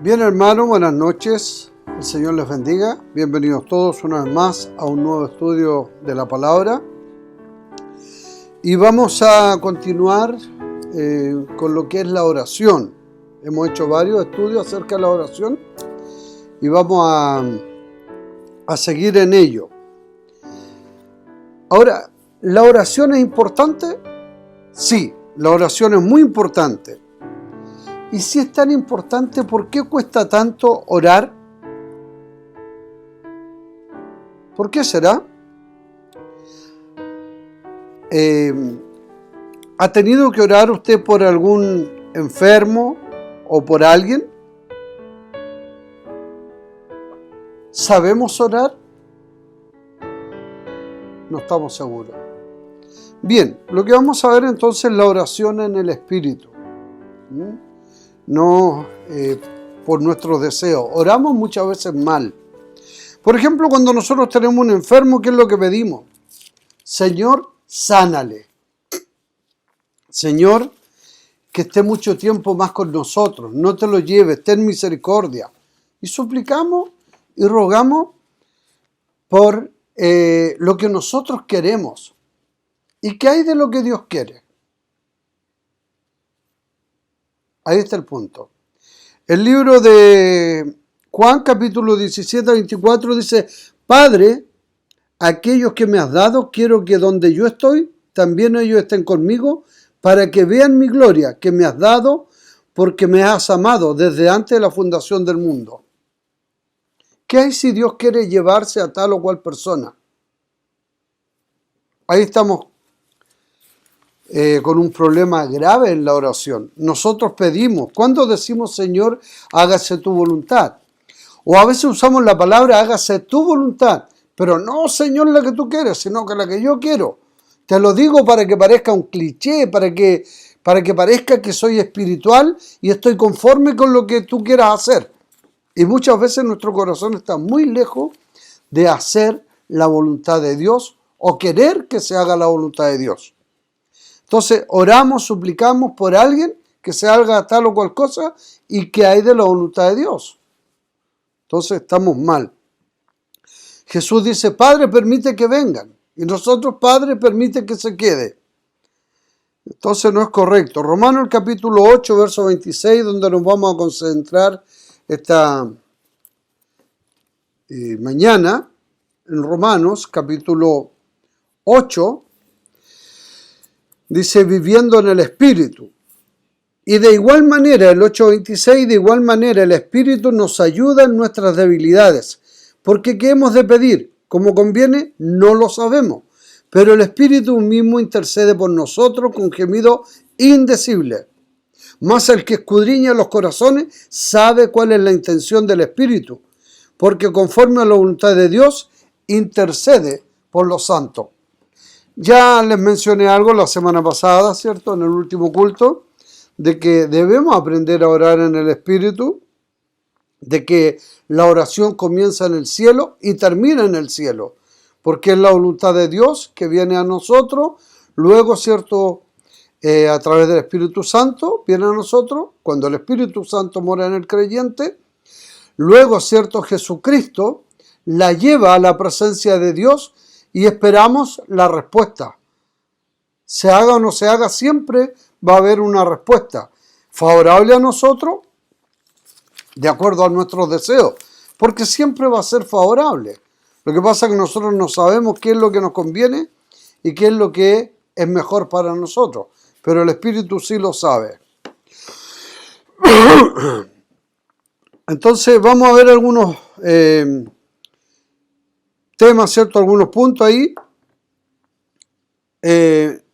Bien, hermano, buenas noches. El Señor les bendiga. Bienvenidos todos una vez más a un nuevo estudio de la palabra. Y vamos a continuar con lo que es la oración. Hemos hecho varios estudios acerca de la oración y vamos a seguir en ello. Ahora, ¿la oración es importante? Sí, la oración es muy importante. Y si es tan importante, ¿por qué cuesta tanto orar? ¿Por qué será? ¿Ha tenido que orar usted por algún enfermo o por alguien? ¿Sabemos orar? No estamos seguros. Bien, lo que vamos a ver entonces es la oración en el Espíritu. No por nuestros deseos. Oramos muchas veces mal. Por ejemplo, cuando nosotros tenemos un enfermo, ¿qué es lo que pedimos? Señor, sánale. Señor, que esté mucho tiempo más con nosotros. No te lo lleves, ten misericordia. Y suplicamos y rogamos por lo que nosotros queremos. ¿Y qué hay de lo que Dios quiere? Ahí está el punto. El libro de Juan, capítulo 17 a 24, dice: Padre, aquellos que me has dado, quiero que donde yo estoy, también ellos estén conmigo, para que vean mi gloria que me has dado, porque me has amado desde antes de la fundación del mundo. ¿Qué hay si Dios quiere llevarse a tal o cual persona? Ahí estamos con un problema grave en la oración. Nosotros pedimos, ¿cuándo decimos Señor, hágase tu voluntad? O a veces usamos la palabra hágase tu voluntad, pero no Señor la que tú quieres, sino que la que yo quiero. Te lo digo para que parezca un cliché, para que parezca que soy espiritual y estoy conforme con lo que tú quieras hacer. Y muchas veces nuestro corazón está muy lejos de hacer la voluntad de Dios o querer que se haga la voluntad de Dios. Entonces oramos, suplicamos por alguien que se haga tal o cual cosa y que hay de la voluntad de Dios. Entonces estamos mal. Jesús dice, Padre, permite que vengan. Y nosotros, Padre, permite que se quede. Entonces no es correcto. Romanos el capítulo 8, verso 26, donde nos vamos a concentrar esta mañana. En Romanos capítulo 8, dice, viviendo en el Espíritu. Y de igual manera, el 8.26, de igual manera el Espíritu nos ayuda en nuestras debilidades. Porque ¿qué hemos de pedir? Como conviene, no lo sabemos. Pero el Espíritu mismo intercede por nosotros con gemido indecible. Mas el que escudriña los corazones sabe cuál es la intención del Espíritu. Porque conforme a la voluntad de Dios, intercede por los santos. Ya les mencioné algo la semana pasada, ¿cierto? En el último culto, de que debemos aprender a orar en el Espíritu, de que la oración comienza en el cielo y termina en el cielo, porque es la voluntad de Dios que viene a nosotros, luego, ¿cierto? A través del Espíritu Santo viene a nosotros, cuando el Espíritu Santo mora en el creyente, luego, ¿cierto? Jesucristo la lleva a la presencia de Dios y esperamos la respuesta. Se haga o no se haga, siempre va a haber una respuesta favorable a nosotros, de acuerdo a nuestros deseos, porque siempre va a ser favorable. Lo que pasa es que nosotros no sabemos qué es lo que nos conviene y qué es lo que es mejor para nosotros, pero el Espíritu sí lo sabe. Entonces vamos a ver algunos temas, ¿cierto? Algunos puntos ahí.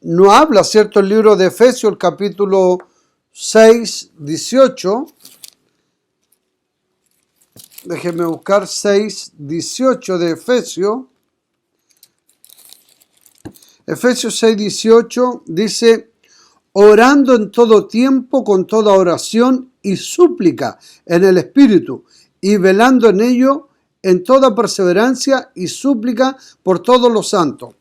No habla, ¿cierto? El libro de Efesios, el capítulo 6, 18. Déjenme buscar 6, 18 de Efesios. Efesios 6, 18 dice, orando en todo tiempo con toda oración y súplica en el Espíritu y velando en ello en toda perseverancia y súplica por todos los santos.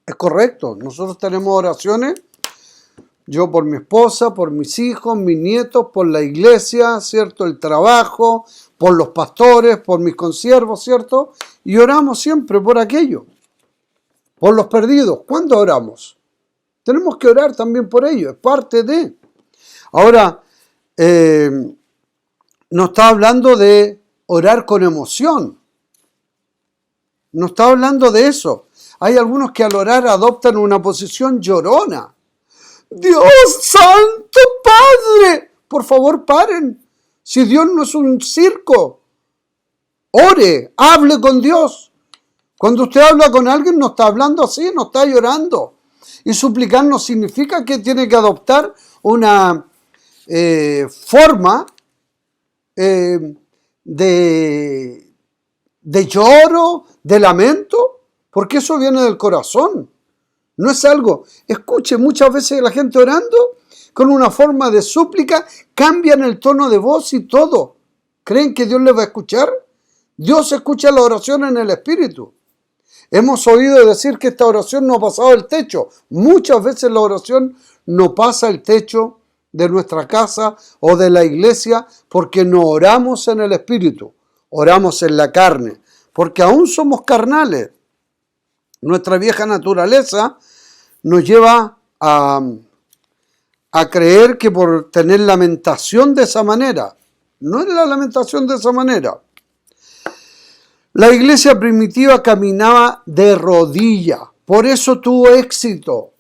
Es correcto, nosotros tenemos oraciones Yo por mi esposa, por mis hijos, mis nietos, por la iglesia, ¿cierto? El trabajo, por los pastores, por mis consiervos, ¿cierto? Y oramos siempre por aquello, por los perdidos. ¿Cuándo oramos? Tenemos que orar también por ellos, es parte de. Ahora, no está hablando de orar con emoción. No está hablando de eso. Hay algunos que al orar adoptan una posición llorona. Dios santo Padre, por favor paren. Si Dios no es un circo, ore, hable con Dios. Cuando usted habla con alguien no está hablando así, no está llorando. Y suplicar no significa que tiene que adoptar una forma de lloro, de lamento, porque eso viene del corazón. No es algo. Escuche, muchas veces la gente orando con una forma de súplica cambian el tono de voz y todo. ¿Creen que Dios les va a escuchar? Dios escucha la oración en el Espíritu. Hemos oído decir que esta oración no ha pasado el techo. Muchas veces la oración no pasa el techo de nuestra casa o de la iglesia porque no oramos en el Espíritu, oramos en la carne, porque aún somos carnales. Nuestra vieja naturaleza nos lleva a creer que por tener lamentación de esa manera, no es la lamentación de esa manera. La iglesia primitiva caminaba de rodilla, por eso tuvo éxito.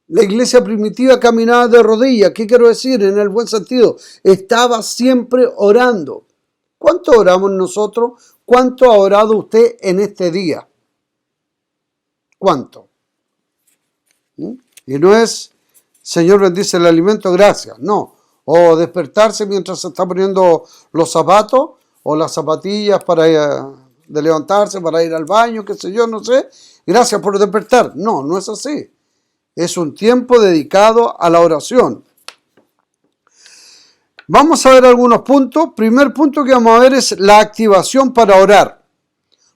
La iglesia primitiva caminaba de rodillas. ¿Qué quiero decir? En el buen sentido, estaba siempre orando. ¿Cuánto oramos nosotros? ¿Cuánto ha orado usted en este día? ¿Cuánto? Y no es, Señor bendice el alimento, gracias. No. O despertarse mientras se está poniendo los zapatos o las zapatillas para de levantarse, para ir al baño, qué sé yo, no sé. Gracias por despertar. No, no es así. Es un tiempo dedicado a la oración. Vamos a ver algunos puntos. Primer punto que vamos a ver es la activación para orar.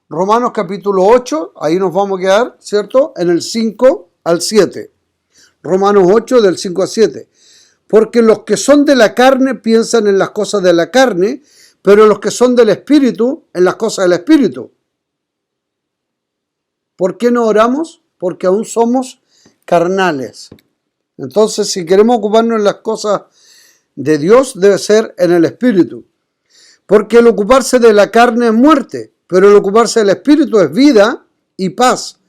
Romanos capítulo 8, ahí nos vamos a quedar, ¿cierto? En el 5 al 7. Romanos 8 del 5 al 7. Porque los que son de la carne piensan en las cosas de la carne, pero los que son del Espíritu, en las cosas del Espíritu. ¿Por qué no oramos? Porque aún somos carnales. Entonces, si queremos ocuparnos en las cosas de Dios, debe ser en el Espíritu. Porque el ocuparse de la carne es muerte, pero el ocuparse del Espíritu es vida y paz.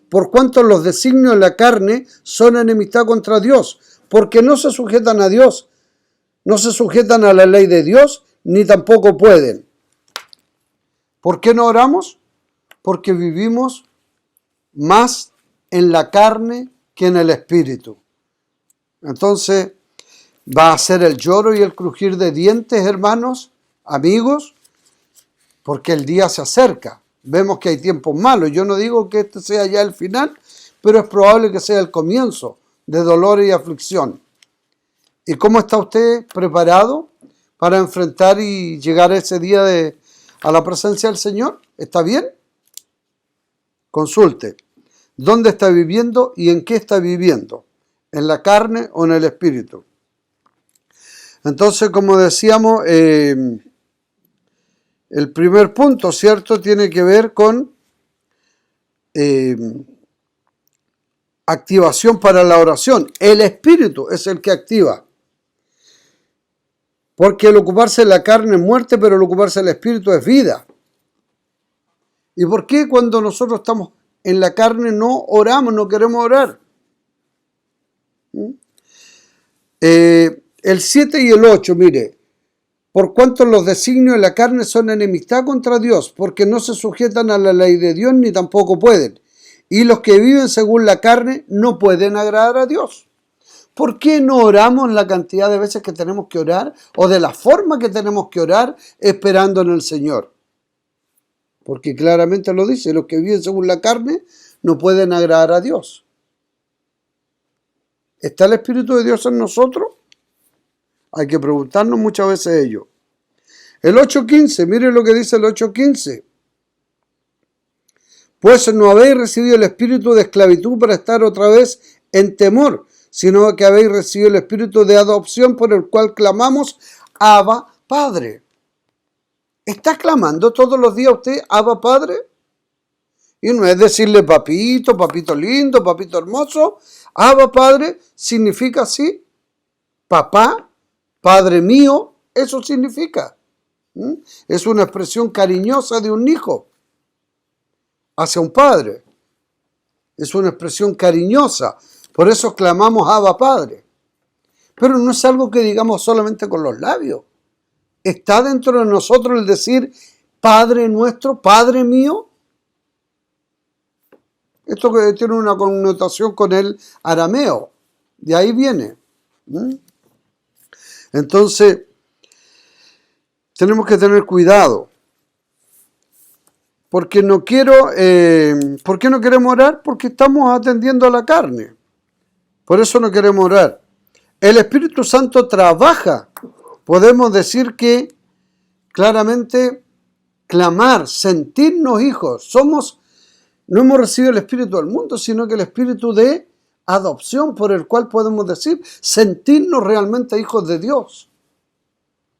Por cuanto los designios de la carne son enemistad contra Dios, porque no se sujetan a Dios, no se sujetan a la ley de Dios, ni tampoco pueden. ¿Por qué no oramos? Porque vivimos más en la carne que en el Espíritu. Entonces, va a ser el lloro y el crujir de dientes, hermanos, amigos, porque el día se acerca. Vemos que hay tiempos malos. Yo no digo que este sea ya el final, pero es probable que sea el comienzo de dolor y aflicción. ¿Y cómo está usted preparado para enfrentar y llegar a ese día a la presencia del Señor? ¿Está bien? Consulte. ¿Dónde está viviendo y en qué está viviendo? ¿En la carne o en el Espíritu? Entonces, como decíamos, el primer punto, ¿cierto?, tiene que ver con activación para la oración. El Espíritu es el que activa. Porque el ocuparse de la carne es muerte, pero el ocuparse del Espíritu es vida. ¿Y por qué cuando nosotros estamos en la carne no oramos, no queremos orar? El 7 y el 8, mire. Por cuanto los designios de la carne son enemistad contra Dios, porque no se sujetan a la ley de Dios ni tampoco pueden. Y los que viven según la carne no pueden agradar a Dios. ¿Por qué no oramos la cantidad de veces que tenemos que orar o de la forma que tenemos que orar esperando en el Señor? Porque claramente lo dice, los que viven según la carne no pueden agradar a Dios. ¿Está el Espíritu de Dios en nosotros? Hay que preguntarnos muchas veces ello. El 8.15, mire lo que dice el 8.15. Pues no habéis recibido el espíritu de esclavitud para estar otra vez en temor, sino que habéis recibido el Espíritu de adopción por el cual clamamos, Abba, Padre. ¿Está clamando todos los días usted, Abba, Padre? Y no es decirle papito, papito lindo, papito hermoso. Abba, Padre, significa así. Papá, Padre mío, eso significa. Es una expresión cariñosa de un hijo hacia un padre. Es una expresión cariñosa. Por eso clamamos Abba, Padre. Pero no es algo que digamos solamente con los labios. ¿Está dentro de nosotros el decir Padre nuestro, Padre mío? Esto que tiene una connotación con el arameo. De ahí viene. Entonces, tenemos que tener cuidado. Porque ¿por qué no queremos orar? Porque estamos atendiendo a la carne. Por eso no queremos orar. El Espíritu Santo trabaja. Podemos decir que claramente clamar, sentirnos hijos. No hemos recibido el Espíritu del mundo, sino que el Espíritu de adopción por el cual podemos decir sentirnos realmente hijos de Dios.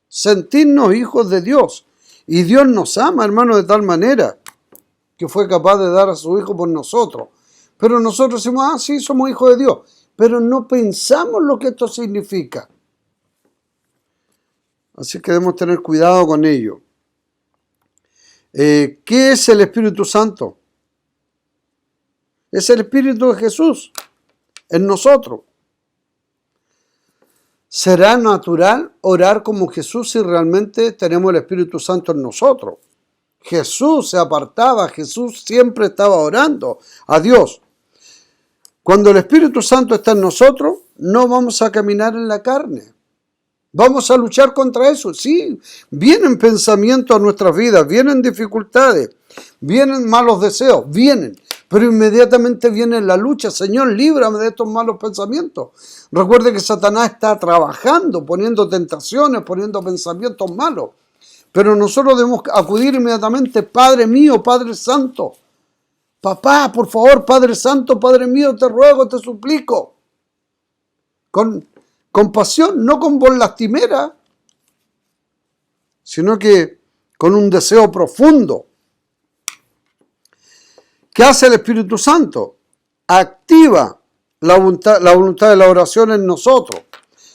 Sentirnos hijos de Dios. Y Dios nos ama, hermano, de tal manera que fue capaz de dar a su Hijo por nosotros. Pero nosotros decimos, sí, somos hijos de Dios. Pero no pensamos lo que esto significa. Así que debemos tener cuidado con ello. ¿Qué es el Espíritu Santo? Es el Espíritu de Jesús en nosotros. ¿Será natural orar como Jesús si realmente tenemos el Espíritu Santo en nosotros? Jesús se apartaba, Jesús siempre estaba orando a Dios. Cuando el Espíritu Santo está en nosotros, no vamos a caminar en la carne. Vamos a luchar contra eso. Sí, vienen pensamientos a nuestras vidas, vienen dificultades, vienen malos deseos, vienen. Pero inmediatamente viene la lucha. Señor, líbrame de estos malos pensamientos. Recuerde que Satanás está trabajando, poniendo tentaciones, poniendo pensamientos malos. Pero nosotros debemos acudir inmediatamente, Padre mío, Padre Santo. Papá, por favor, Padre Santo, Padre mío, te ruego, te suplico. Con compasión, no con voz lastimera, sino que con un deseo profundo. ¿Qué hace el Espíritu Santo? Activa la voluntad de la oración en nosotros.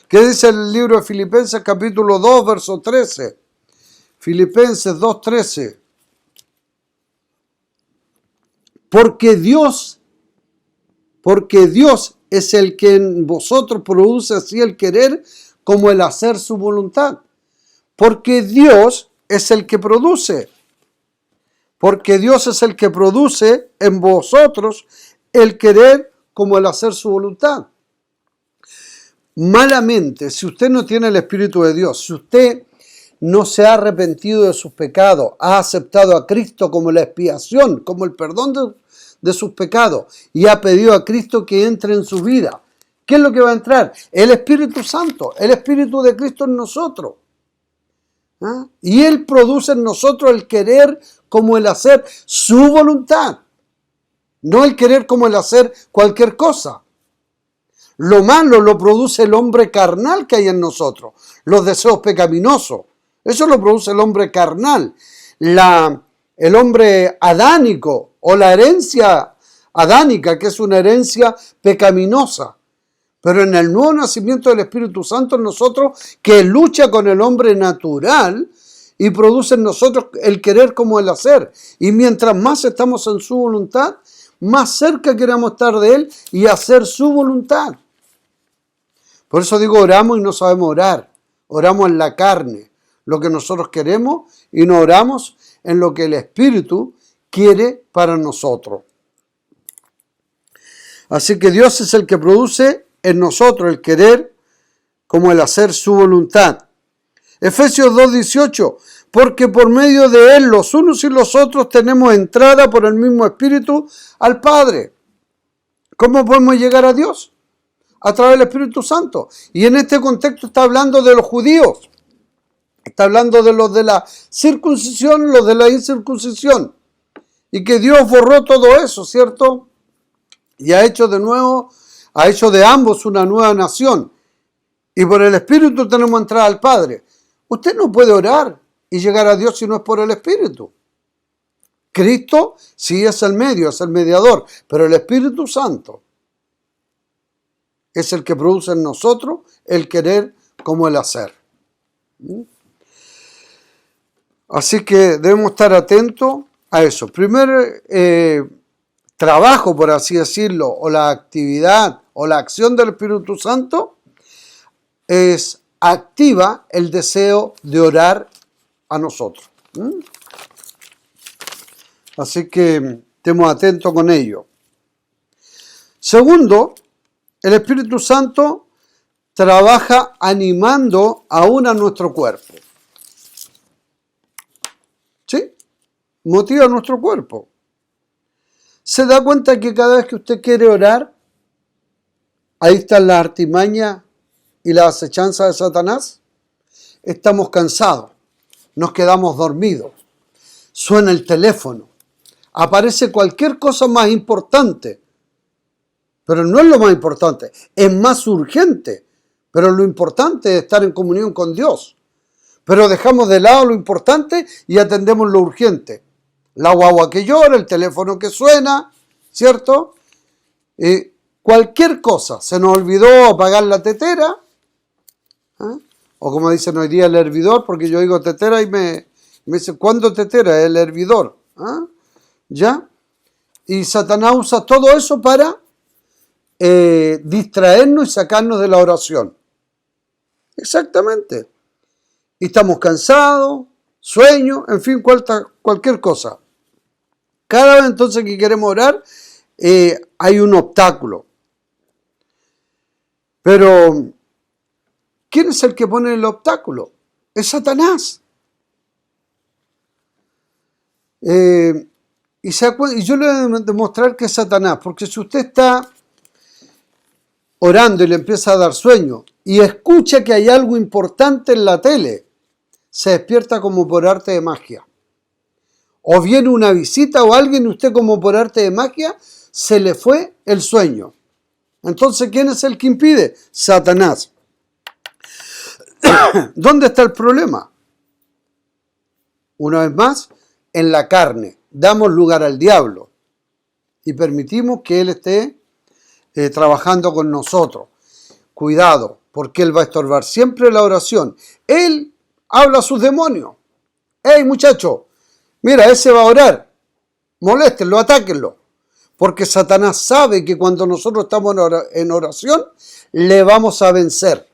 ¿Qué dice el libro de Filipenses capítulo 2, verso 13? Filipenses 2:13. Porque Dios es el que en vosotros produce así el querer como el hacer su voluntad. Porque Dios es el que produce. Porque Dios es el que produce en vosotros el querer como el hacer su voluntad. Malamente, si usted no tiene el Espíritu de Dios, si usted no se ha arrepentido de sus pecados, ha aceptado a Cristo como la expiación, como el perdón de sus pecados y ha pedido a Cristo que entre en su vida, ¿qué es lo que va a entrar? El Espíritu Santo, el Espíritu de Cristo en nosotros. Y Él produce en nosotros el querer como el hacer su voluntad, no el querer como el hacer cualquier cosa. Lo malo lo produce el hombre carnal que hay en nosotros, los deseos pecaminosos. Eso lo produce el hombre carnal, el hombre adánico o la herencia adánica, que es una herencia pecaminosa. Pero en el nuevo nacimiento del Espíritu Santo en nosotros, que lucha con el hombre natural y produce en nosotros el querer como el hacer. Y mientras más estamos en su voluntad, más cerca queremos estar de Él y hacer su voluntad. Por eso digo, oramos y no sabemos orar. Oramos en la carne, lo que nosotros queremos, y no oramos en lo que el Espíritu quiere para nosotros. Así que Dios es el que produce en nosotros el querer como el hacer su voluntad. Efesios 2:18, porque por medio de Él los unos y los otros tenemos entrada por el mismo Espíritu al Padre. ¿Cómo podemos llegar a Dios? A través del Espíritu Santo. Y en este contexto está hablando de los judíos. Está hablando de los de la circuncisión, los de la incircuncisión. Y que Dios borró todo eso, ¿cierto? Y ha hecho de nuevo ha hecho de ambos una nueva nación y por el Espíritu tenemos entrada al Padre. Usted no puede orar y llegar a Dios si no es por el Espíritu. Cristo sí es el medio, es el mediador, pero el Espíritu Santo es el que produce en nosotros el querer como el hacer. Así que debemos estar atentos a eso. Primer trabajo, por así decirlo, o la actividad o la acción del Espíritu Santo es activa el deseo de orar a nosotros. Así que estemos atentos con ello. Segundo, el Espíritu Santo trabaja animando aún a nuestro cuerpo. ¿Sí? Motiva a nuestro cuerpo. ¿Se da cuenta que cada vez que usted quiere orar, ahí están las artimañas y la acechanza de Satanás? Estamos cansados, nos quedamos dormidos, suena el teléfono, aparece cualquier cosa más importante, pero no es lo más importante, es más urgente, pero lo importante es estar en comunión con Dios. Pero dejamos de lado lo importante y atendemos lo urgente. La guagua que llora, el teléfono que suena, ¿cierto? Cualquier cosa. Se nos olvidó apagar la tetera. O como dicen hoy día el hervidor, porque yo digo tetera y me dice, ¿cuándo tetera? El hervidor. ¿Ya? Y Satanás usa todo eso para distraernos y sacarnos de la oración. Exactamente. Y estamos cansados, sueño, en fin, cualquier cosa. Cada vez entonces que queremos orar, hay un obstáculo. Pero, ¿quién es el que pone el obstáculo? Es Satanás. Y yo le voy a demostrar que es Satanás, porque si usted está orando y le empieza a dar sueño y escucha que hay algo importante en la tele, se despierta como por arte de magia. O viene una visita o alguien y usted como por arte de magia se le fue el sueño. Entonces, ¿quién es el que impide? Satanás. ¿Dónde está el problema? Una vez más, en la carne. Damos lugar al diablo y permitimos que él esté trabajando con nosotros. Cuidado, porque él va a estorbar siempre la oración. Él habla a sus demonios. ¡Hey, muchacho! Mira, ese va a orar. Moléstenlo, atáquenlo. Porque Satanás sabe que cuando nosotros estamos en oración, le vamos a vencer.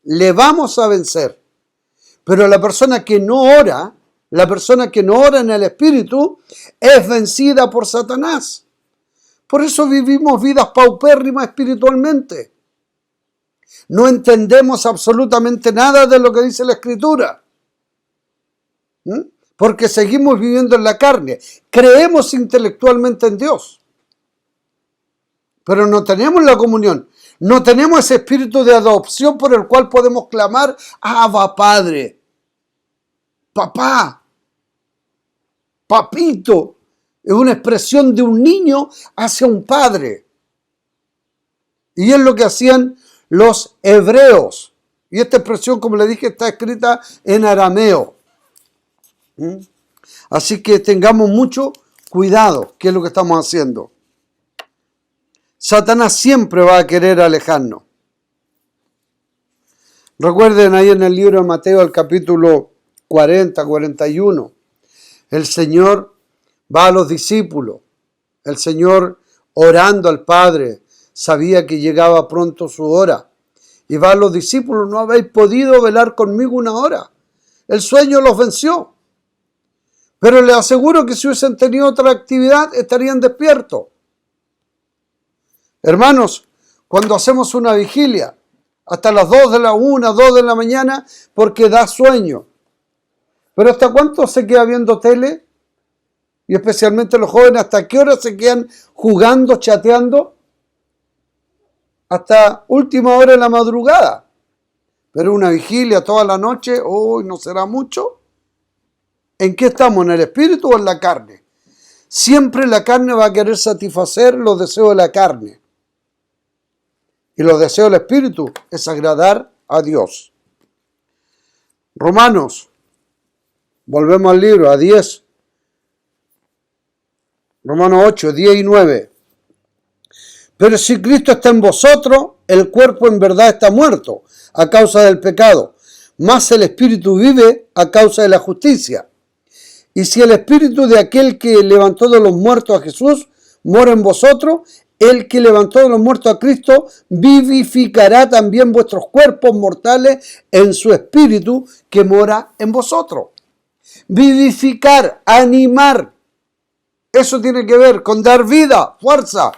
Le vamos a vencer. Pero la persona que no ora, en el Espíritu, es vencida por Satanás. Por eso vivimos vidas paupérrimas espiritualmente. No entendemos absolutamente nada de lo que dice la Escritura. Porque seguimos viviendo en la carne. Creemos intelectualmente en Dios. Pero no tenemos la comunión. No tenemos ese espíritu de adopción por el cual podemos clamar, Abba, Padre. Papá. Papito. Es una expresión de un niño hacia un padre. Y es lo que hacían los hebreos. Y esta expresión, como le dije, está escrita en arameo. Así que tengamos mucho cuidado, qué es lo que estamos haciendo. Satanás siempre va a querer alejarnos. Recuerden ahí en el libro de Mateo, el capítulo 40, 41, el Señor va a los discípulos, el Señor orando al Padre, sabía que llegaba pronto su hora, y va a los discípulos, no habéis podido velar conmigo una hora, el sueño los venció, pero les aseguro que si hubiesen tenido otra actividad, estarían despiertos. Hermanos, cuando hacemos una vigilia, hasta las 2 de la 1, 2 de la mañana, porque da sueño, pero ¿hasta cuánto se queda viendo tele? Y especialmente los jóvenes, ¿hasta qué hora se quedan jugando, chateando? Hasta última hora de la madrugada. Pero una vigilia toda la noche, hoy no será mucho. ¿En qué estamos? ¿En el espíritu o en la carne? Siempre la carne va a querer satisfacer los deseos de la carne. Y los deseos del Espíritu es agradar a Dios. Romanos, volvemos al libro, a 10. Romanos 8, 10 y 9. Pero si Cristo está en vosotros, el cuerpo en verdad está muerto a causa del pecado, mas el Espíritu vive a causa de la justicia. Y si el Espíritu de aquel que levantó de los muertos a Jesús mora en vosotros, el que levantó de los muertos a Cristo vivificará también vuestros cuerpos mortales en su Espíritu que mora en vosotros. Vivificar, animar, eso tiene que ver con dar vida, fuerza.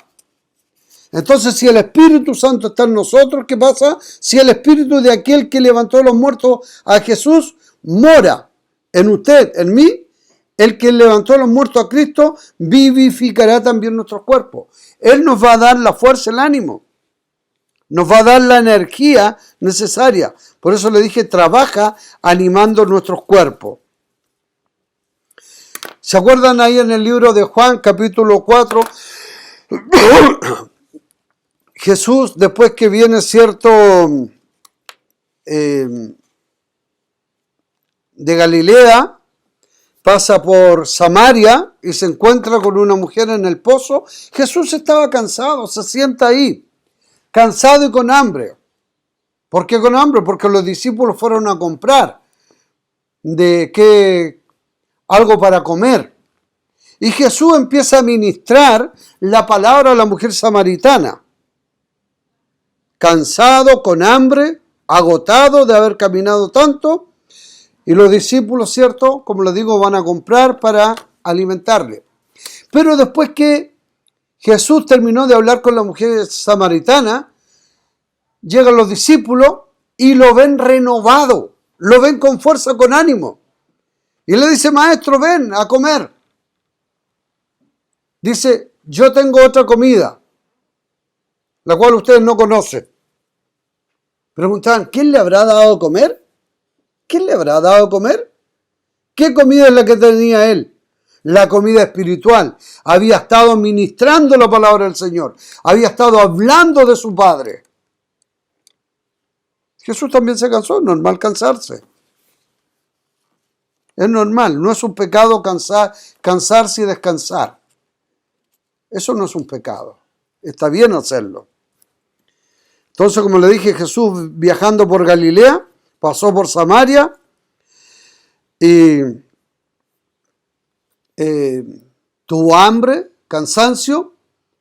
Entonces, si el Espíritu Santo está en nosotros, ¿qué pasa? Si el Espíritu de aquel que levantó de los muertos a Jesús mora en usted, en mí, el que levantó de los muertos a Cristo vivificará también nuestros cuerpos. Él nos va a dar la fuerza, el ánimo. Nos va a dar la energía necesaria. Por eso le dije, trabaja animando nuestros cuerpos. ¿Se acuerdan ahí en el libro de Juan, capítulo 4? Jesús, después que viene cierto de Galilea, pasa por Samaria y se encuentra con una mujer en el pozo. Jesús estaba cansado, se sienta ahí, cansado y con hambre. ¿Por qué con hambre? Porque los discípulos fueron a comprar algo para comer. Y Jesús empieza a ministrar la palabra a la mujer samaritana. Cansado, con hambre, agotado de haber caminado tanto. Y los discípulos, ¿cierto? Como les digo, van a comprar para alimentarle. Pero después que Jesús terminó de hablar con la mujer samaritana, llegan los discípulos y lo ven renovado, lo ven con fuerza, con ánimo. Y le dice, maestro, ven a comer. Dice, yo tengo otra comida, la cual ustedes no conocen. Preguntaban, ¿quién le habrá dado a comer? ¿Quién le habrá dado a comer? ¿Qué comida es la que tenía él? La comida espiritual. Había estado ministrando la palabra del Señor. Había estado hablando de su Padre. Jesús también se cansó, es normal cansarse. Es normal, no es un pecado cansarse y descansar. Eso no es un pecado. Está bien hacerlo. Entonces, como le dije, Jesús viajando por Galilea, pasó por Samaria y tuvo hambre, cansancio,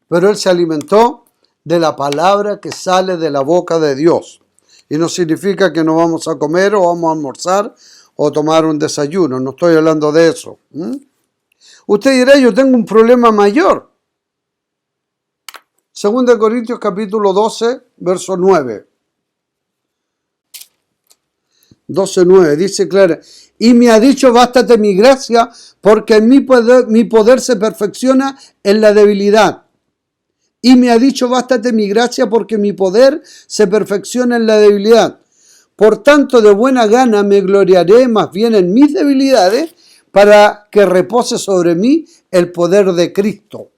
pero él se alimentó de la palabra que sale de la boca de Dios. Y no significa que no vamos a comer o vamos a almorzar o tomar un desayuno. No estoy hablando de eso. Usted dirá, yo tengo un problema mayor. 2 Corintios capítulo 12, verso 9. 12:9 dice claro, y me ha dicho, bástate mi gracia, porque mi poder se perfecciona en la debilidad. Y me ha dicho, bástate mi gracia, porque mi poder se perfecciona en la debilidad. Por tanto, de buena gana me gloriaré más bien en mis debilidades, para que repose sobre mí el poder de Cristo.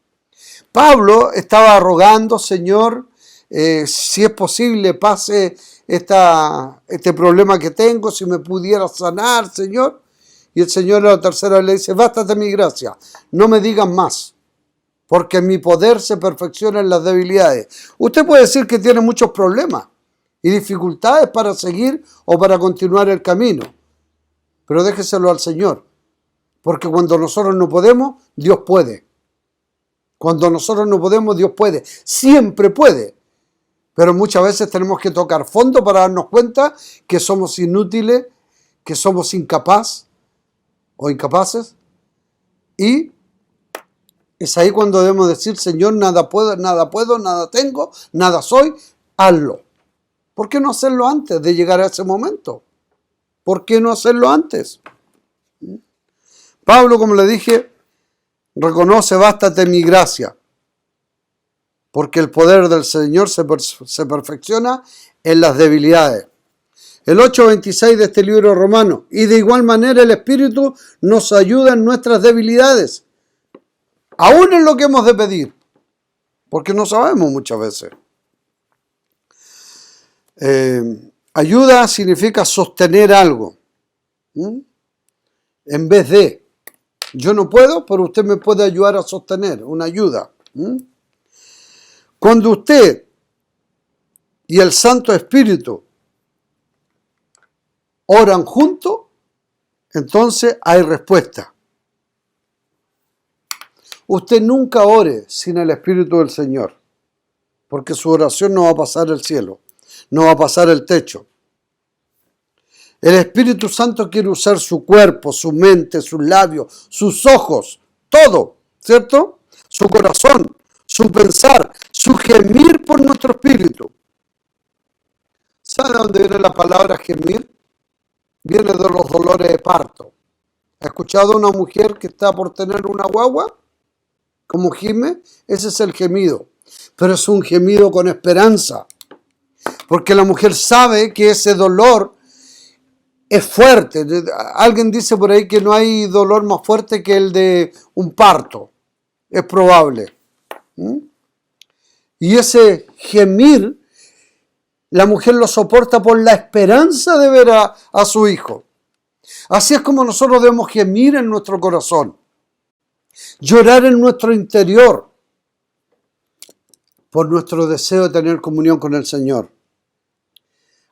Pablo estaba rogando, Señor, si es posible, pase este problema que tengo, si me pudiera sanar, Señor. Y el Señor a la tercera le dice, bástate mi gracia, no me digas más, porque mi poder se perfecciona en las debilidades. Usted puede decir que tiene muchos problemas y dificultades para seguir o para continuar el camino, pero déjeselo al Señor, porque cuando nosotros no podemos, Dios puede. Cuando nosotros no podemos, Dios puede. Siempre puede. Pero muchas veces tenemos que tocar fondo para darnos cuenta que somos inútiles, que somos incapaces. Y es ahí cuando debemos decir, Señor, nada puedo, nada tengo, nada soy, hazlo. ¿Por qué no hacerlo antes de llegar a ese momento? ¿Por qué no hacerlo antes? Pablo, como le dije, reconoce, bástate mi gracia, porque el poder del Señor se perfecciona en las debilidades. El 8:26 de este libro romano, y de igual manera el Espíritu nos ayuda en nuestras debilidades, aún en lo que hemos de pedir, porque no sabemos muchas veces. Ayuda significa sostener algo. En vez de, yo no puedo, pero usted me puede ayudar a sostener, una ayuda. Cuando usted y el Santo Espíritu oran juntos, entonces hay respuesta. Usted nunca ore sin el Espíritu del Señor, porque su oración no va a pasar el cielo, no va a pasar el techo. El Espíritu Santo quiere usar su cuerpo, su mente, sus labios, sus ojos, todo, ¿cierto? Su corazón, su pensar, su gemir por nuestro espíritu. ¿Sabe de dónde viene la palabra gemir? Viene de los dolores de parto. ¿Ha escuchado a una mujer que está por tener una guagua? ¿Cómo gime? Ese es el gemido. Pero es un gemido con esperanza. Porque la mujer sabe que ese dolor es fuerte. Alguien dice por ahí que no hay dolor más fuerte que el de un parto. Es probable. Y ese gemir, la mujer lo soporta por la esperanza de ver a su hijo. Así es como nosotros debemos gemir en nuestro corazón. Llorar en nuestro interior por nuestro deseo de tener comunión con el Señor.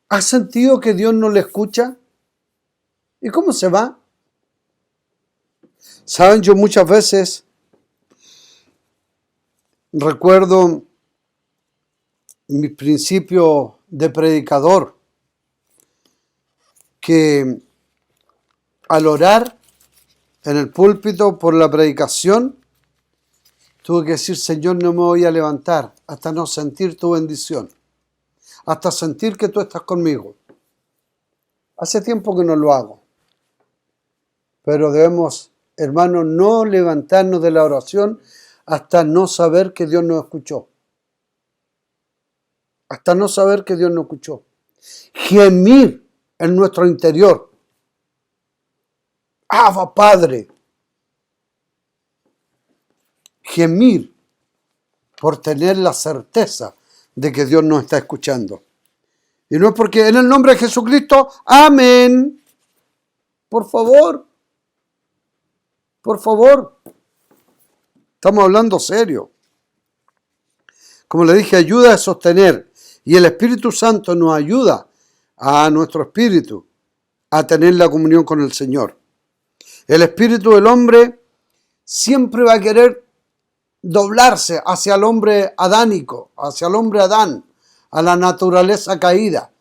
¿Has sentido que Dios no le escucha? ¿Y cómo se va? Saben, yo muchas veces recuerdo mis principios de predicador, que al orar en el púlpito por la predicación, tuve que decir: Señor, no me voy a levantar hasta no sentir tu bendición, hasta sentir que tú estás conmigo. Hace tiempo que no lo hago, pero debemos, hermanos, no levantarnos de la oración hasta no saber que Dios nos escuchó. Hasta no saber que Dios nos escuchó. Gemir en nuestro interior. Abba, Padre. Gemir por tener la certeza de que Dios nos está escuchando. Y no es porque en el nombre de Jesucristo, amén. Por favor. Por favor. Estamos hablando serio. Como le dije, ayuda a sostener. Y el Espíritu Santo nos ayuda a nuestro espíritu a tener la comunión con el Señor. El espíritu del hombre siempre va a querer doblarse hacia el hombre adánico, hacia el hombre Adán, a la naturaleza caída.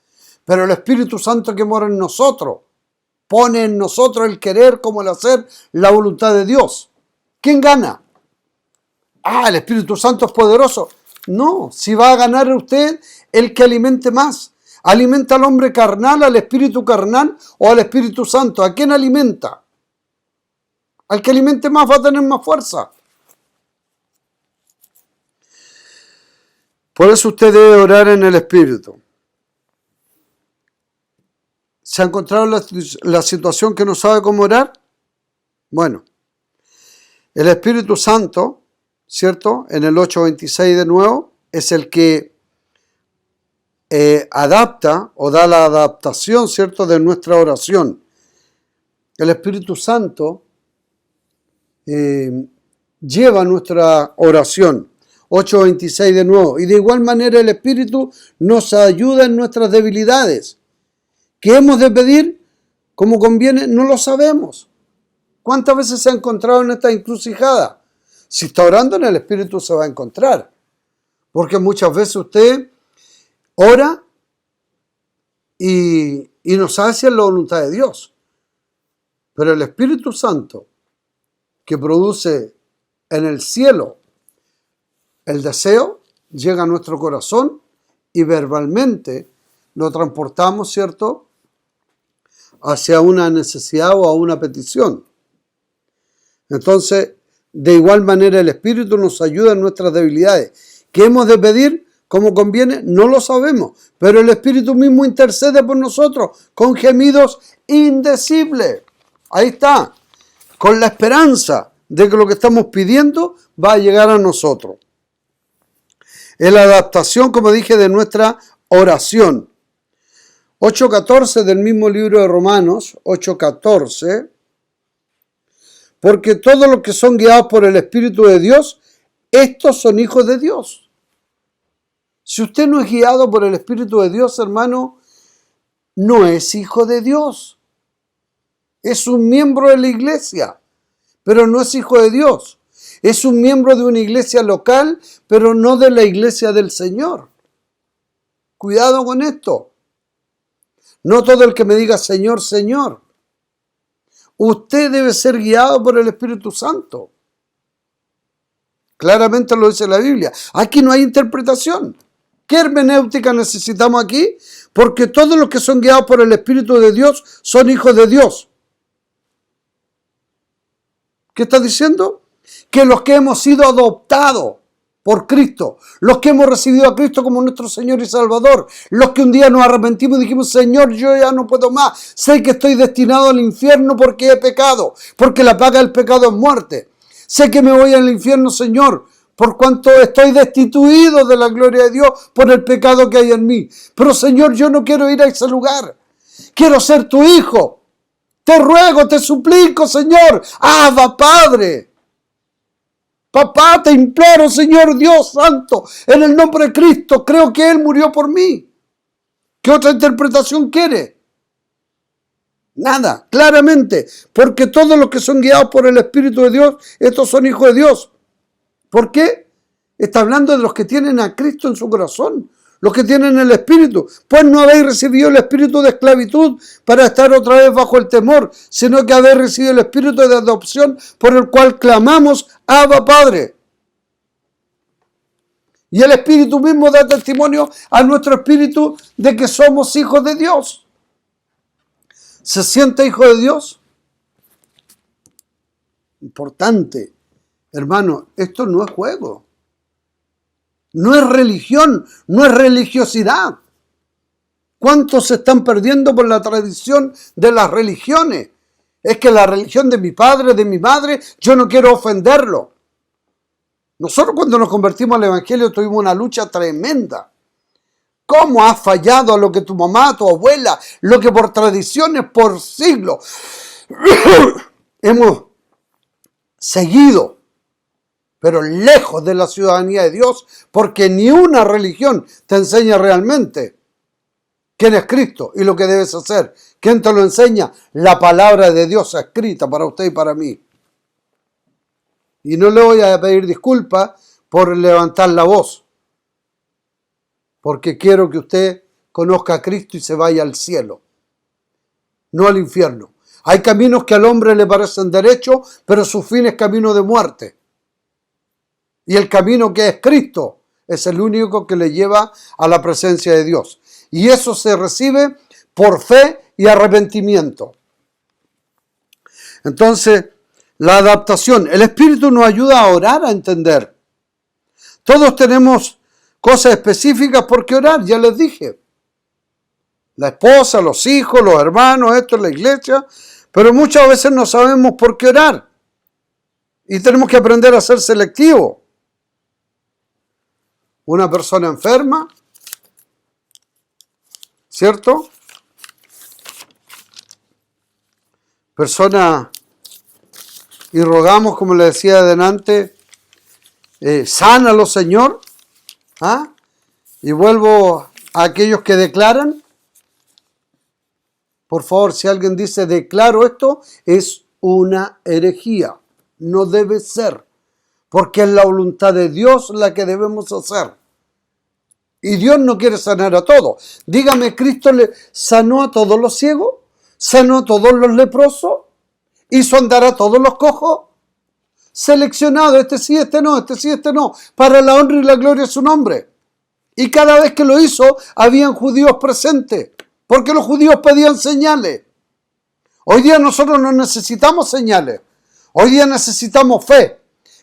Pero el Espíritu Santo que mora en nosotros, pone en nosotros el querer como el hacer la voluntad de Dios. ¿Quién gana? El Espíritu Santo es poderoso. No, si va a ganar usted el que alimente más. ¿Alimenta al hombre carnal, al espíritu carnal o al Espíritu Santo? ¿A quién alimenta? Al que alimente más va a tener más fuerza. Por eso usted debe orar en el Espíritu. ¿Se ha encontrado la situación que no sabe cómo orar? Bueno, el Espíritu Santo, ¿cierto? En el 8:26 de nuevo, es el que adapta o da la adaptación, ¿cierto?, de nuestra oración. El Espíritu Santo lleva nuestra oración. 8:26 de nuevo. Y de igual manera el Espíritu nos ayuda en nuestras debilidades. ¿Qué hemos de pedir? Como conviene, no lo sabemos. ¿Cuántas veces se ha encontrado en esta encrucijada? Si está orando en el Espíritu se va a encontrar. Porque muchas veces usted ora y no sabe si es la voluntad de Dios. Pero el Espíritu Santo, que produce en el cielo el deseo, llega a nuestro corazón y verbalmente lo transportamos, ¿cierto?, hacia una necesidad o a una petición. Entonces, de igual manera el Espíritu nos ayuda en nuestras debilidades. ¿Qué hemos de pedir? Como conviene, no lo sabemos, pero el Espíritu mismo intercede por nosotros con gemidos indecibles. Ahí está, con la esperanza de que lo que estamos pidiendo va a llegar a nosotros. Es la adaptación, como dije, de nuestra oración. 8:14 del mismo libro de Romanos, 8:14, porque todos los que son guiados por el Espíritu de Dios, estos son hijos de Dios. Si usted no es guiado por el Espíritu de Dios, hermano, no es hijo de Dios. Es un miembro de la iglesia, pero no es hijo de Dios. Es un miembro de una iglesia local, pero no de la iglesia del Señor. Cuidado con esto. No todo el que me diga Señor, Señor. Usted debe ser guiado por el Espíritu Santo. Claramente lo dice la Biblia. Aquí no hay interpretación. ¿Qué hermenéutica necesitamos aquí? Porque todos los que son guiados por el Espíritu de Dios son hijos de Dios. ¿Qué está diciendo? Que los que hemos sido adoptados por Cristo, los que hemos recibido a Cristo como nuestro Señor y Salvador, los que un día nos arrepentimos y dijimos, Señor, yo ya no puedo más, sé que estoy destinado al infierno porque he pecado, porque la paga del pecado es muerte. Sé que me voy al infierno, Señor, por cuanto estoy destituido de la gloria de Dios por el pecado que hay en mí. Pero, Señor, yo no quiero ir a ese lugar. Quiero ser tu hijo. Te ruego, te suplico, Señor. Abba, Padre. Papá, te imploro, Señor Dios Santo, en el nombre de Cristo, creo que Él murió por mí. ¿Qué otra interpretación quiere? Nada, claramente, porque todos los que son guiados por el Espíritu de Dios, estos son hijos de Dios. ¿Por qué? Está hablando de los que tienen a Cristo en su corazón, los que tienen el Espíritu. Pues no habéis recibido el espíritu de esclavitud para estar otra vez bajo el temor, sino que habéis recibido el espíritu de adopción por el cual clamamos, Abba, Padre. Y el Espíritu mismo da testimonio a nuestro espíritu de que somos hijos de Dios. ¿Se siente hijo de Dios? Importante. Hermano, esto no es juego. No es religión, no es religiosidad. ¿Cuántos se están perdiendo por la tradición de las religiones? Es que la religión de mi padre, de mi madre, yo no quiero ofenderlo. Nosotros cuando nos convertimos al Evangelio tuvimos una lucha tremenda. ¿Cómo has fallado a lo que tu mamá, tu abuela, lo que por tradiciones, por siglos hemos seguido? Pero lejos de la ciudadanía de Dios, porque ni una religión te enseña realmente quién es Cristo y lo que debes hacer. ¿Quién te lo enseña? La palabra de Dios escrita para usted y para mí. Y no le voy a pedir disculpas por levantar la voz, porque quiero que usted conozca a Cristo y se vaya al cielo, no al infierno. Hay caminos que al hombre le parecen derechos, pero su fin es camino de muerte. Y el camino que es Cristo es el único que le lleva a la presencia de Dios. Y eso se recibe por fe y arrepentimiento. Entonces, la adaptación. El Espíritu nos ayuda a orar, a entender. Todos tenemos cosas específicas por qué orar, ya les dije. La esposa, los hijos, los hermanos, esto es la iglesia. Pero muchas veces no sabemos por qué orar. Y tenemos que aprender a ser selectivos. Una persona enferma, ¿cierto? Persona, y rogamos, como le decía adelante, sánalo, Señor. ¿Ah? Y vuelvo a aquellos que declaran. Por favor, si alguien dice declaro esto, es una herejía. No debe ser. Porque es la voluntad de Dios la que debemos hacer. Y Dios no quiere sanar a todos. Dígame, ¿Cristo le sanó a todos los ciegos? ¿Sanó a todos los leprosos? ¿Hizo andar a todos los cojos? Seleccionado, este sí, este no, este sí, este no, para la honra y la gloria de su nombre. Y cada vez que lo hizo, habían judíos presentes, porque los judíos pedían señales. Hoy día nosotros no necesitamos señales. Hoy día necesitamos fe.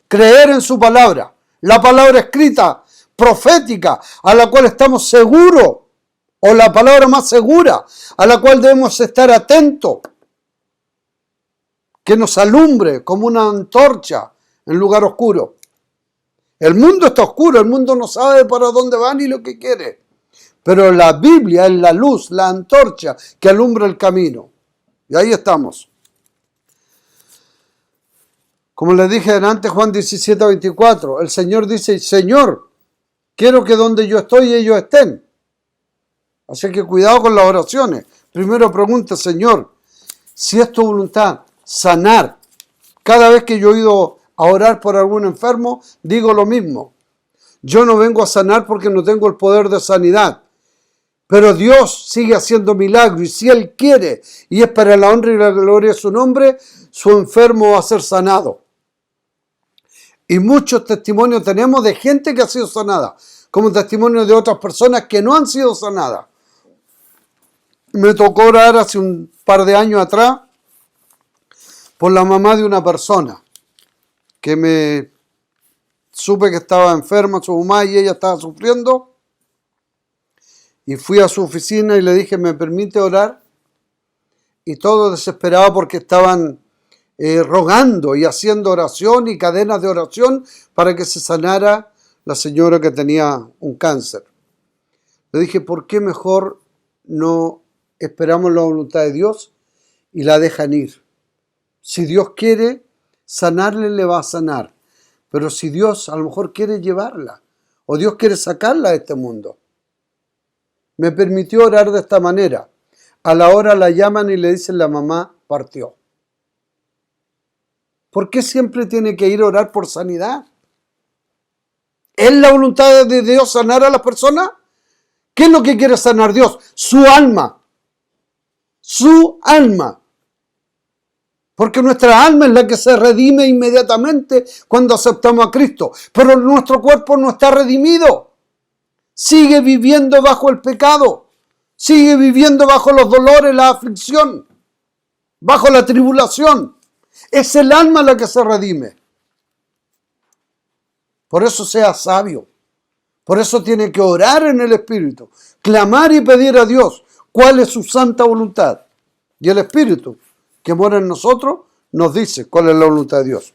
Creer en su palabra, la palabra escrita, profética, a la cual estamos seguros, o la palabra más segura, a la cual debemos estar atentos, que nos alumbre como una antorcha en lugar oscuro. El mundo está oscuro, el mundo no sabe para dónde va ni lo que quiere, Pero la Biblia es la luz, la antorcha que alumbra el camino. Y ahí estamos. Como les dije antes, Juan 17:24, el Señor dice, Señor, quiero que donde yo estoy ellos estén. Así que cuidado con las oraciones. Primero pregunta, Señor, si es tu voluntad sanar. Cada vez que yo he ido a orar por algún enfermo, digo lo mismo. Yo no vengo a sanar porque no tengo el poder de sanidad. Pero Dios sigue haciendo milagros y si Él quiere y es para la honra y la gloria de su nombre, su enfermo va a ser sanado. Y muchos testimonios tenemos de gente que ha sido sanada, como testimonios de otras personas que no han sido sanadas. Me tocó orar hace un par de años atrás por la mamá de una persona que me supe que estaba enferma, su mamá, y ella estaba sufriendo. Y fui a su oficina y le dije, ¿me permite orar? Y todo desesperado porque estaban rogando y haciendo oración y cadenas de oración para que se sanara la señora que tenía un cáncer. Le dije, ¿por qué mejor no esperamos la voluntad de Dios y la dejan ir? Si Dios quiere sanarle, le va a sanar. Pero si Dios a lo mejor quiere llevarla o Dios quiere sacarla de este mundo. Me permitió orar de esta manera. A la hora la llaman y le dicen la mamá partió. ¿Por qué siempre tiene que ir a orar por sanidad? ¿Es la voluntad de Dios sanar a las personas? ¿Qué es lo que quiere sanar Dios? Su alma. Su alma. Porque nuestra alma es la que se redime inmediatamente cuando aceptamos a Cristo. Pero nuestro cuerpo no está redimido. Sigue viviendo bajo el pecado. Sigue viviendo bajo los dolores, la aflicción. Bajo la tribulación. Es el alma la que se redime. Por eso sea sabio. Por eso tiene que orar en el Espíritu. Clamar y pedir a Dios cuál es su santa voluntad. Y el Espíritu que mora en nosotros nos dice cuál es la voluntad de Dios.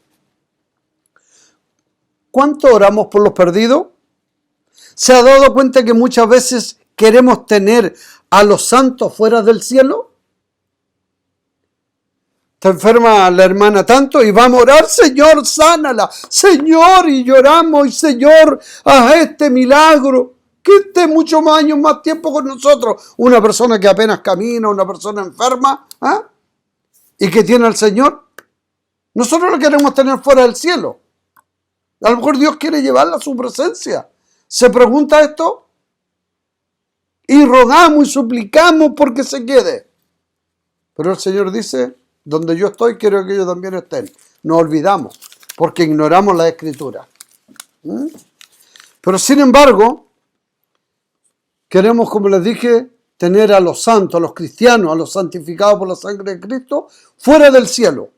¿Cuánto oramos por los perdidos? ¿Se ha dado cuenta que muchas veces queremos tener a los santos fuera del cielo? Está enferma la hermana tanto y vamos a orar, Señor, sánala, Señor, y lloramos, y Señor, haz este milagro, que esté muchos años más tiempo con nosotros. Una persona que apenas camina, una persona enferma, y que tiene al Señor. Nosotros lo queremos tener fuera del cielo. A lo mejor Dios quiere llevarla a su presencia. ¿Se pregunta esto? Y rogamos y suplicamos porque se quede. Pero el Señor dice, donde yo estoy, quiero que ellos también estén. Nos olvidamos, porque ignoramos la Escritura. Pero sin embargo, queremos, como les dije, tener a los santos, a los cristianos, a los santificados por la sangre de Cristo, fuera del cielo.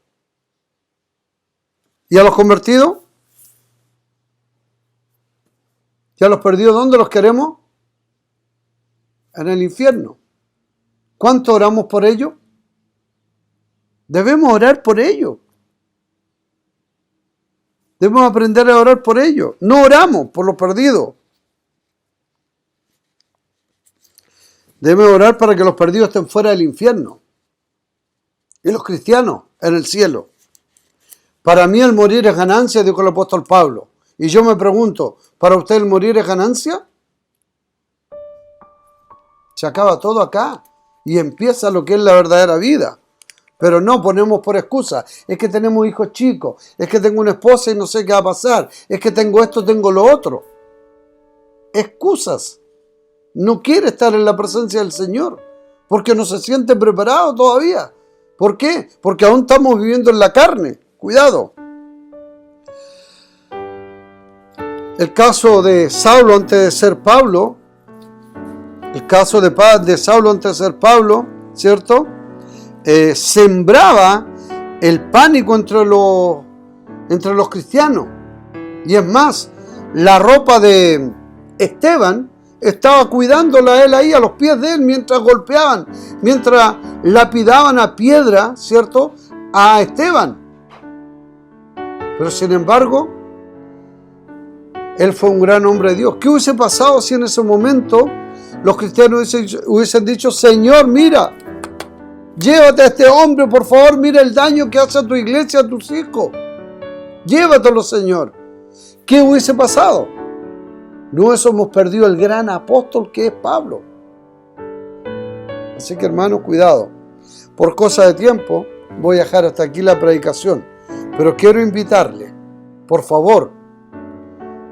¿Y a los convertidos? ¿Y a los perdidos dónde los queremos? En el infierno. ¿Cuánto oramos por ellos? Debemos orar por ellos. Debemos aprender a orar por ellos. No oramos por los perdidos. Debemos orar para que los perdidos estén fuera del infierno. Y los cristianos en el cielo. Para mí el morir es ganancia, dijo el apóstol Pablo. Y yo me pregunto, ¿para usted el morir es ganancia? Se acaba todo acá y empieza lo que es la verdadera vida. Pero no ponemos por excusa. Es que tenemos hijos chicos. Es que tengo una esposa y no sé qué va a pasar. Es que tengo esto, tengo lo otro. Excusas. No quiere estar en la presencia del Señor. Porque no se siente preparado todavía. ¿Por qué? Porque aún estamos viviendo en la carne. Cuidado. El caso de Saulo antes de ser Pablo. El caso de Saulo antes de ser Pablo. ¿Cierto? Sembraba el pánico entre los cristianos. Y es más, la ropa de Esteban estaba cuidándola a él ahí a los pies de él mientras golpeaban, mientras lapidaban a piedra, ¿cierto?, a Esteban. Pero sin embargo, él fue un gran hombre de Dios. ¿Qué hubiese pasado si en ese momento los cristianos hubiesen dicho, Señor, mira, llévate a este hombre, por favor, mira el daño que hace a tu iglesia, a tus hijos. Llévatelo, Señor. ¿Qué hubiese pasado? No, eso hemos perdido el gran apóstol que es Pablo. Así que, hermanos, cuidado. Por cosa de tiempo, voy a dejar hasta aquí la predicación. Pero quiero invitarle, por favor,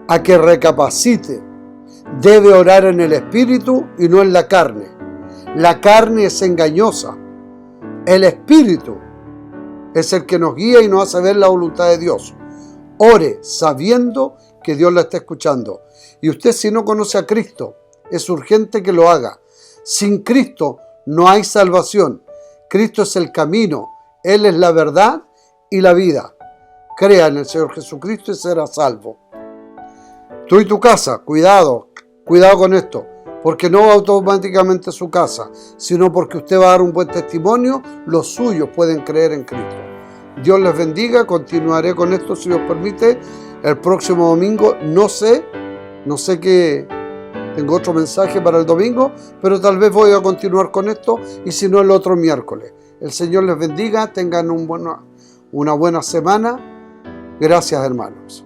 a que recapacite. Debe orar en el Espíritu y no en la carne. La carne es engañosa. El Espíritu es el que nos guía y nos hace ver la voluntad de Dios. Ore sabiendo que Dios la está escuchando. Y usted, si no conoce a Cristo, es urgente que lo haga. Sin Cristo no hay salvación. Cristo es el camino. Él es la verdad y la vida. Crea en el Señor Jesucristo y será salvo. Tú y tu casa, cuidado con esto, porque no va automáticamente a su casa, sino porque usted va a dar un buen testimonio, los suyos pueden creer en Cristo. Dios les bendiga, continuaré con esto si Dios permite, el próximo domingo, no sé qué, tengo otro mensaje para el domingo, pero tal vez voy a continuar con esto, y si no el otro miércoles. El Señor les bendiga, tengan una buena semana. Gracias, hermanos.